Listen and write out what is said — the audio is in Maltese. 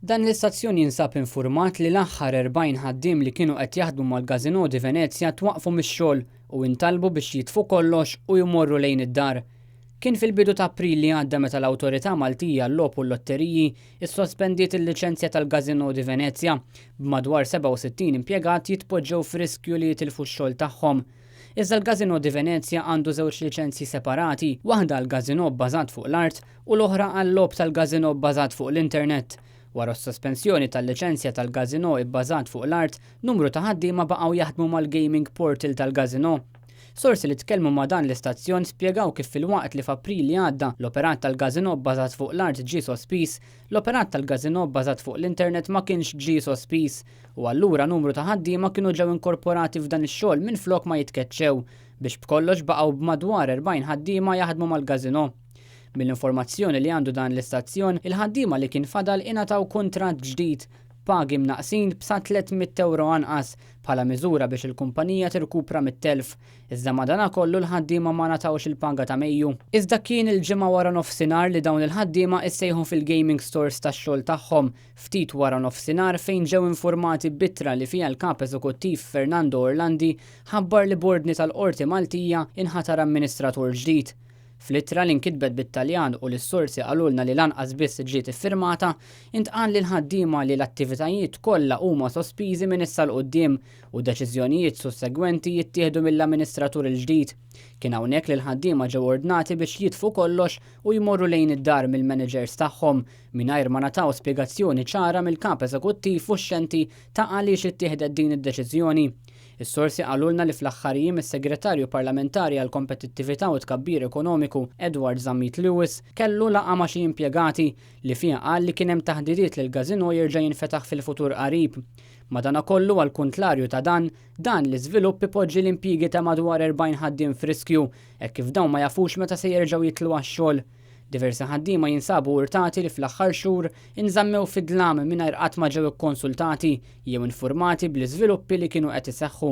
Dan l-istazzjon jinsab infurmat li l-aħħar 40 ħaddiem li kienu qed jaħdmu mal-Gazino di Venezia twaqfu mix-xogħol u intalbu biex jitfu kollox u jmorru lejn id-dar. Kien fil-bidu ta' April li għadda meta l-Awtorità Maltija l-logħob u l-lotteriji issospendiet il-liċenzja tal-Gazino di Venezia b'madwar 67 impjegat jitpoġġew f'riskju li jitilfu x-xogħol tagħhom. Iżda l-Gazino di Venezia għandu żewġ liċenzji separati, waħda għall-Gazino bbażat fuq l-art u l-oħra għall-logħob tal-Gazino bbażat fuq l-internet. Wara s-sospensjoni tal-liċenzja tal-Gazino bbażat fuq l-art, numru ta' ħaddiema baqgħu jaħdmu mal-gaming portal tal-Gazino. Sorsi li tkellmu ma' dan l-istazzjon spjegaw kif fil-waqt li f'April li għadda l-operat tal-Gazino bbażat fuq l-art ġie sospiż, l-operat tal-Gazino bbażat fuq l-internet ma kienx ġie sospiż u allura numru ta' ħaddiema kienu ġew inkorporati f'dan ix-xogħol minflok ma jitkeċċew biex b'kollox baqgħu b'madwar 40 ħaddiema jaħdmu mal-Gazino. Mill-informazzjoni li għandu dan l-istazzjon, il-ħaddiema li kien fadal ingħataw kuntratt ġdid pagi mnaqsin b'sa 300 euro anqas bħala miżura biex il-kumpanija tirkupra mit-telf. Iżda madankollu l-ħaddiema ma natawx il-paga ta' Mejju. Iżda kien il-ġimgħa wara nofsinhar li dawn il-ħaddiema issejħu fil-gaming stores tax-xogħol tagħhom ftit wara nofsinhar fejn ġew informati b'ittra li fiha l-kap eżekuttiv Fernando Orlandi ħabbar li bordni tal-Qorti Maltija inħatar amministratur ġdid. Fl-ittra li nkitbet bit-Taljan u l-sorsi qalulna li lanqas biss ġiet iffirmata, intqal lil ħaddiema li l-attivitajiet kollha huma sospiżi minn issa l quddiem u deċiżjonijiet sussegwenti jittieħdu mill-amministratur il-ġdid. Kien hawnhekk li l-ħaddiema ġew ordnati biex jitfu kollox u jmorru lejn id-dar mill-managers tagħhom mingħajr ma nataw spjegazzjoni ċara mill-kap eżekuttiv u x-xenti ta' għaliex ittieħdet din id-deċiżjoni. Is-sorsi qalulna li fl-aħħar jiem is-Segretarju Parlamentari għall Kompetittività u Tkabbir Ekonomiku Edward Zammit Lewis kellu laqgħa ma' xi impjegati li fiha qal li kien hemm taħdidiet li l-Gazino jerġa' jinfetaħ fil-futur qarib. Madankollu għal kuntrarju ta' dan l-iżvilupp ipoġġi l-impjiegi ta' madwar 40 ħaddiem f'riskju hekk kif dawn ma jafux meta se jerġgħu jitlu għax-xogħol. Diversi ħaddiema jinsabu urtati li fl-aħħar xhur inżammew fid-dlam mingħajr qatt ma ġew ikkonsultati jew infurmati bl-iżviluppi li kienu qed iseħħu.